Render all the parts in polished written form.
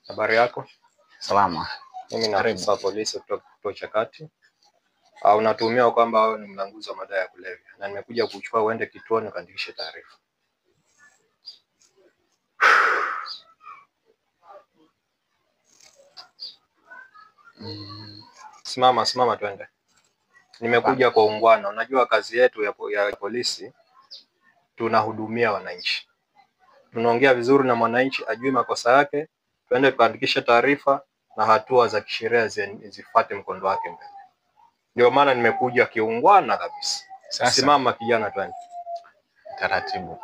Habari yako? Salama. Mimi ni afisa wa polisi kutoka kituo cha kati. Unatuhumiwa kwamba wewe ni mlanguzi wa madawa ya kulevya na nimekuja kuchukua uende kituoni ukaandikishe taarifa. Simama twende. Nimekuja kwa ungwana. Unajua kazi yetu ya polisi tunahudumia wananchi. Tunaongea vizuri na mwananchi ajue makosa yake, twende tukaandikishe taarifa na hatua za kisheria zifuate mkondo wake mbele. Ndio maana nimekuja kiungwana kabisa. Sasa, simama kijana twende. Taratibu.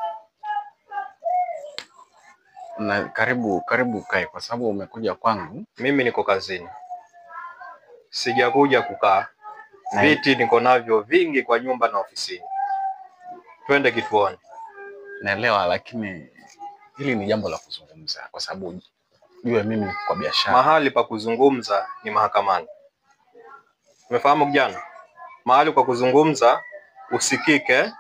Na karibu kae kwa sababu umekuja kwangu. Mimi niko kazini. Sijakuja kukaa. Viti niko navyo vingi kwa nyumba na ofisini. Twende kituoni. Naelewa, lakini hili ni jambo la kuzungumza kwa sababu jue mimi kwa biashara. Mahali pa kuzungumza ni mahakamani. Umefahamu kijana? Mahali kwa kuzungumza usikike,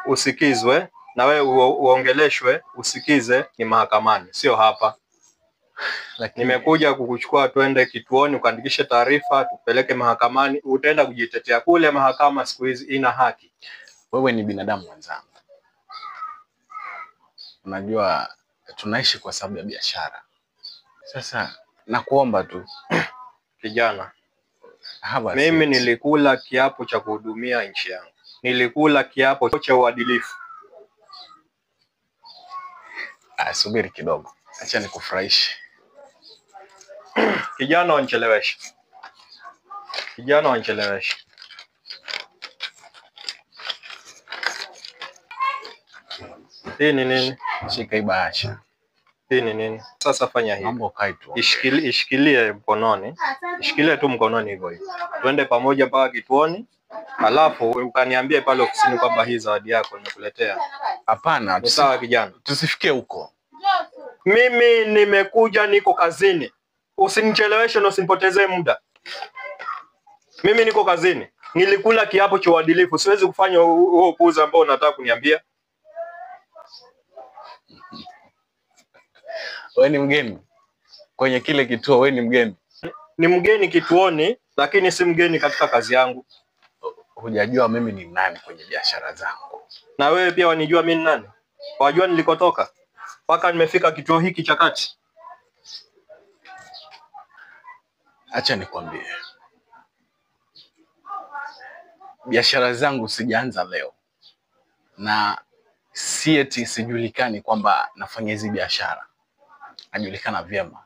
usikizwe na wewe uongeleshwe, usikize ni mahakamani, sio hapa. Lakini nimekuja kukuchukua twende kituoni ukaandikishe taarifa, tupeleke mahakamani, utaenda kujitetea kule. Mahakama siku hizi ina haki. Wewe ni binadamu mwenzangu. Unajua tunaishi kwa sababu ya biashara. Sasa nakuomba tu kijana, mimi nilikula kiapo cha kuhudumia nchi yangu. Nilikula kiapo cha uadilifu. Subiri kidogo. Acha nikufurahishe. Kijana wanichelewesha. Kijana wanichelewesha. Hii ni nini? Shika hii bahasha. Hii ni nini? Sasa fanya hivi. Mambo kaitu. Ishikilie mkononi. Ishikilie tu mkononi hivyo hivyo. Twende pamoja mpaka kituoni. Alafu ukaniambie pale ofisini kwamba hii zawadi yako nimekuletea. Hapana, sawa kijana. Tusifikie huko. Mimi nimekuja, niko kazini. Usinicheleweshe na usinipotezee muda. Mimi niko kazini. Nilikula kiapo cha uadilifu. Siwezi kufanya huo upuuzi ambao unataka kuniambia. Wewe ni mgeni kwenye kile kituo, wewe ni mgeni. Ni mgeni kituoni, lakini si mgeni katika kazi yangu. Hujajua mimi ni nani kwenye biashara zangu. Na wewe pia wanijua mimi ni nani? Wajua nilikotoka mpaka nimefika kituo hiki cha kati. Acha nikwambie. Biashara zangu sijaanza leo. Na si eti sijulikani kwamba nafanya hizi biashara. Najulikana vyema.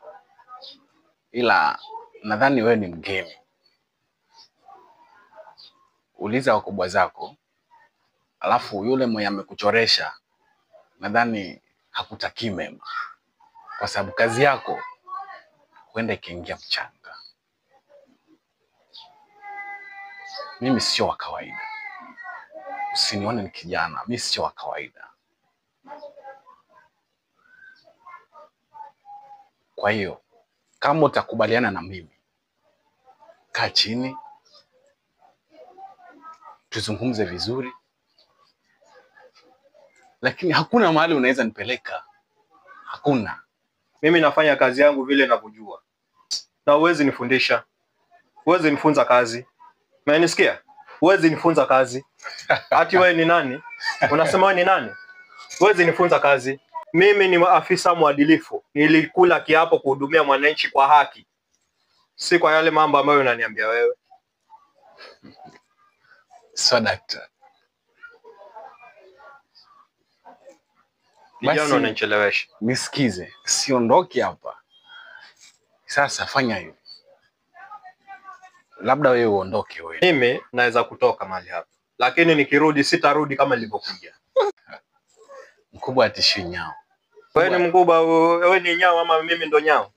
Ila nadhani wewe ni mgeni. Uliza wakubwa zako. Alafu yule mwenye amekuchoresha nadhani hakutakii mema. Kwa sababu kazi yako huenda ikaingia mchanga. Mimi sio wa kawaida. Usinione ni kijana, mimi sio wa kawaida. Kwa hiyo kama utakubaliana na mimi, kaa chini tuzungumze vizuri. Lakini hakuna mahali unaweza nipeleka. Hakuna. Mimi nafanya kazi yangu vile ninavyojua. Na huwezi nifundisha. Huwezi nifunza kazi. Umenisikia? Huwezi nifunza kazi. Ati wewe ni nani? Unasema wewe ni nani? Huwezi nifunza kazi. Mimi ni afisa mwadilifu. Nilikula kiapo kuhudumia mwananchi kwa haki. Si kwa yale mambo ambayo unaniambia wewe. So daktari. Kijana unanichelewesha. Nisikize, siondoki hapa. Sasa fanya hivi. Labda wewe uondoke wewe. Mimi naweza kutoka mahali hapa. Lakini nikirudi sitarudi kama nilivyokuja. Mkubwa atishi nyao. Wewe ni mkubwa, wewe ni nyao ama mimi ndo nyao?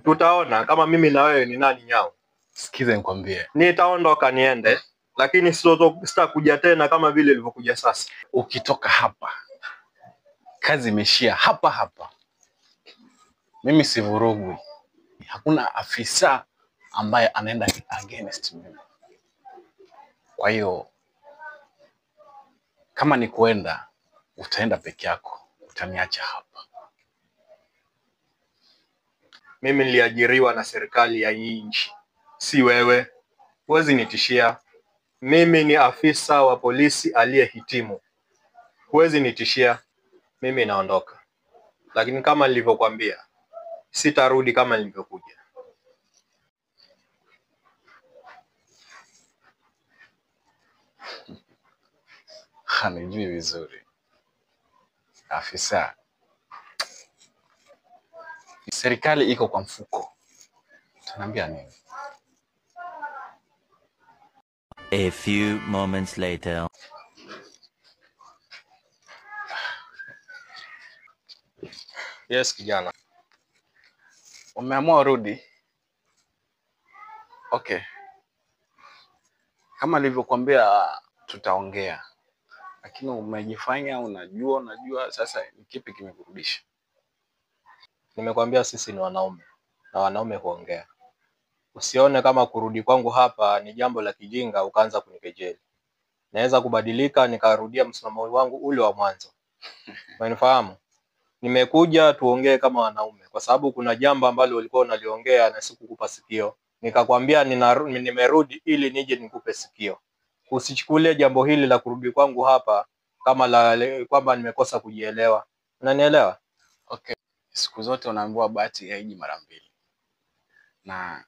Tutaona kama mimi na wewe ni nani nyao. Sikize nikwambie. Nitaondoka niende, lakini sitakuja tena kama vile nilivyokuja sasa. Ukitoka hapa, kazi imeishia hapa hapa. Mimi sivurugwi. Hakuna afisa ambaye anaenda against mimi. Kwa hiyo kama ni kuenda, utaenda peke yako. utaniacha hapa. Mimi niliajiriwa na serikali ya hii nchi, si wewe. Huwezi nitishia. Mimi ni afisa wa polisi aliyehitimu. Huwezi nitishia. Mimi naondoka. Lakini kama nilivyokuambia, sitarudi kama nilivyokuja. Hanijui vizuri. Afisa. Serikali iko kwa mfuko. Utaniambia nini? A few moments later. Yes, kijana. Umeamua rudi? Okay. Kama nilivyokuambia tutaongea. Lakini umejifanya unajua sasa ni kipi kimekurudisha? Nimekwambia sisi ni wanaume na wanaume huongea. Usione kama kurudi kwangu hapa ni jambo la kijinga ukaanza kunikejeli. Naweza kubadilika nikarudia msimamo wangu ule wa mwanzo. Unanifahamu? Nimekuja tuongee kama wanaume kwa sababu kuna jambo ambalo ulikuwa unaliongea na sikukupa sikio. Nikakwambia nimerudi ili nije nikupe sikio. Usichukulie jambo hili la kurudi kwangu hapa kama kwamba nimekosa kujielewa. Unanielewa? Okay. Siku zote unaambiwa bahati haiji mara mbili. Na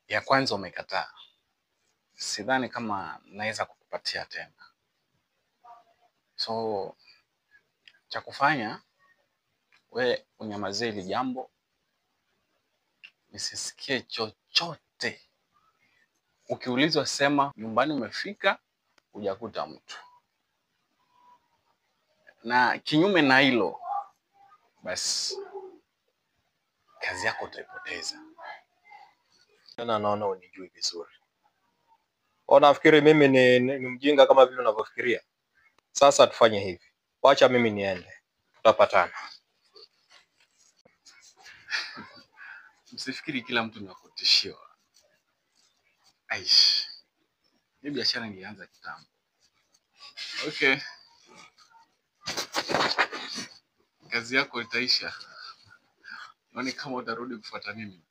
ya kwanza umekataa. Sidhani kama naweza kukupatia tena. So cha kufanya we unyamazie hili jambo, nisisikie chochote. Ukiulizwa sema nyumbani umefika hujakuta mtu. Na kinyume na hilo basi kazi yako utaipoteza. Naona unijui vizuri. Unafikiri mimi ni mjinga kama vile unavyofikiria? Sasa tufanye hivi. Wacha mimi niende. Tutapatana. Msifikiri kila mtu ni kutishiwa. Aish. Hii biashara ilianza kitambo. Okay. Kazi yako itaisha. Yaani kama utarudi kufuata mimi.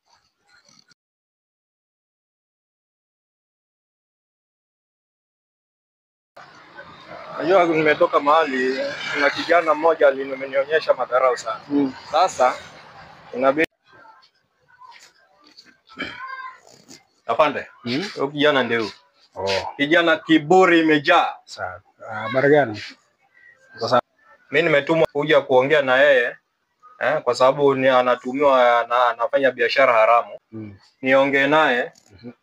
Najua nimetoka mahali kuna kijana mmoja alinionyesha madharau sana. Sasa inabidi afande. Huyo kijana ndio. Kijana kiburi imejaa. Sawa. Habari gani? Sasa mimi nimetumwa kuja kuongea na yeye kwa sababu anatumiwa anafanya biashara haramu. Niongee naye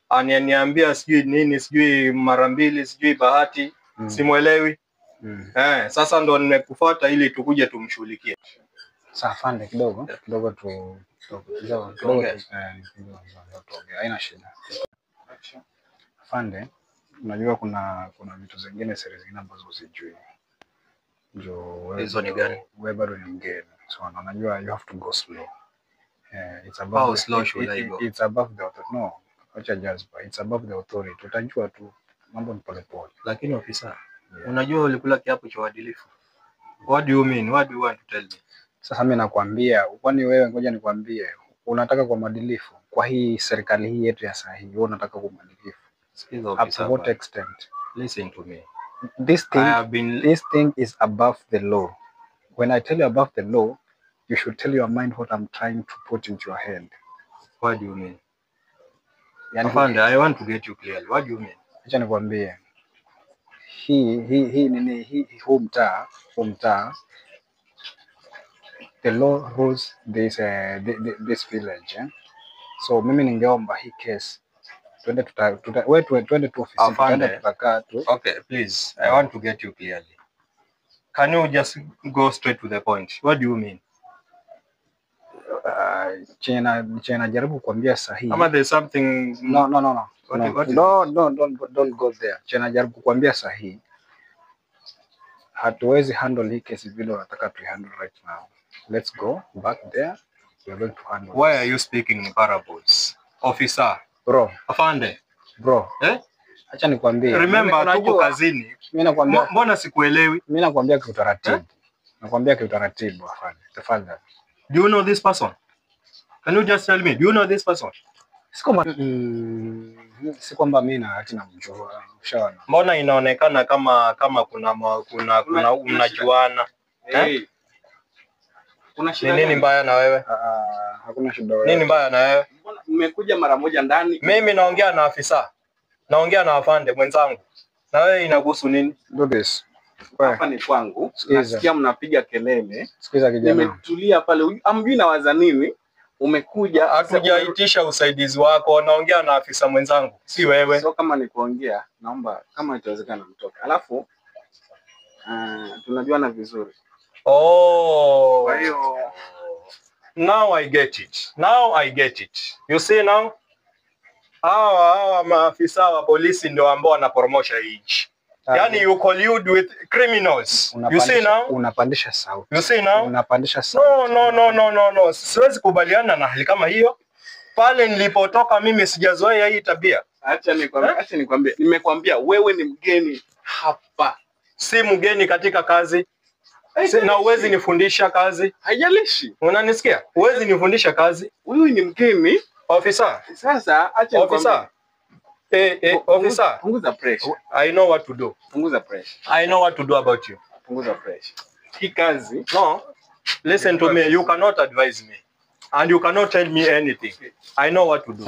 ananiambia sijui nini, sijui mara mbili, sijui bahati, simuelewi. Sasa ndo nimekufuata ili tukuje tumshughulikie. Sasa afande kidogo tu haina shida. Afande, unajua kuna vitu zingine siri zingine ambazo usijui. Ndio hizo ni gani? Wewe bado ni mgeni. So unajua you have to go slow. It's How slow should I go? It's above the authority. No, acha jazba. It's above the authority. Utajua tu mambo ni polepole. Lakini ofisa, unajua ulikula kiapo cha uadilifu. What do you mean? What do you want to tell me? Sasa mimi nakwambia, kwani wewe ngoja nikwambie, unataka kwa madilifu kwa hii serikali hii yetu ya sasa hivi, wewe unataka kwa madilifu. Sikiza ofisa. To what extent? Listen to me. This thing is above the law. When I tell you above the law, you should tell your mind what I'm trying to put into your head. What do you mean? Afande, I want to get you clearly. What do you mean? Acha nikwambie. Huu mtaa, the law rules this village. So mimi ningeomba hii case twende tu ofisi, twende tutakaa tu. Okay, please. I want to get you clearly. Can you just go straight to the point? What do you mean? Chena jaribu kuambia sahihi. Ama there's something. No. Don't go there. Chena jaribu kuambia sahihi. Hatuwezi handle hii case vile unataka tu handle right now. Let's go back there. We are going to handle. Why are you speaking in parables? Officer. Bro. Afande. Bro. Acha nikwambie. Remember tuko kazini. Mimi nakwambia. Mbona sikuelewi? Mimi nakwambia kwa utaratibu. Nakwambia kiutaratibu afande. Tafadhali. Do you know this person? Can you just tell me, do you know this person? Si kwamba mimi na hati namjua. Ushaona. Mbona inaonekana kama kuna mnajuana? Kuna shida Nini gani? mbaya na wewe? Hakuna shida wewe. Nini mbaya na wewe? Mbona mmekuja mara moja ndani? Mimi naongea na afisa. Naongea na afande mwenzangu. Na wewe inakuhusu nini? Do this. Hapa ni kwangu. Nasikia mnapiga kelele. Sikiza kijana. Nimetulia pale. Amjui na waza nini? Umekuja hatujaitisha usaidizi wako, naongea na afisa mwenzangu, si wewe. So kama ni kuongea, naomba kama itawezekana mtoke. Alafu tunajuana vizuri. Oh. Kwa hiyo now I get it. Now I get it. You see now? Hawa maafisa wa polisi ndio ambao wanaporomosha hii nchi. Yani you collude with criminals. You see now? Unapandisha sauti. You see now? Unapandisha sauti. No. Siwezi kubaliana na hali kama hiyo. Pale nilipotoka mimi sijazoea hii tabia. Acha nikwambie. Nimekwambia wewe ni mgeni hapa. Si mgeni katika kazi. Na uwezi nifundisha kazi. Haijalishi. Unanisikia? Uwezi nifundisha kazi. Huyu ni mgeni. Officer. Sasa acha officer. Officer. Punguza pressure. I know what to do. Punguza pressure. I know what to do about you. Punguza pressure. Hii kazi. No. Listen to me. You cannot advise me. And you cannot tell me anything. I know what to do.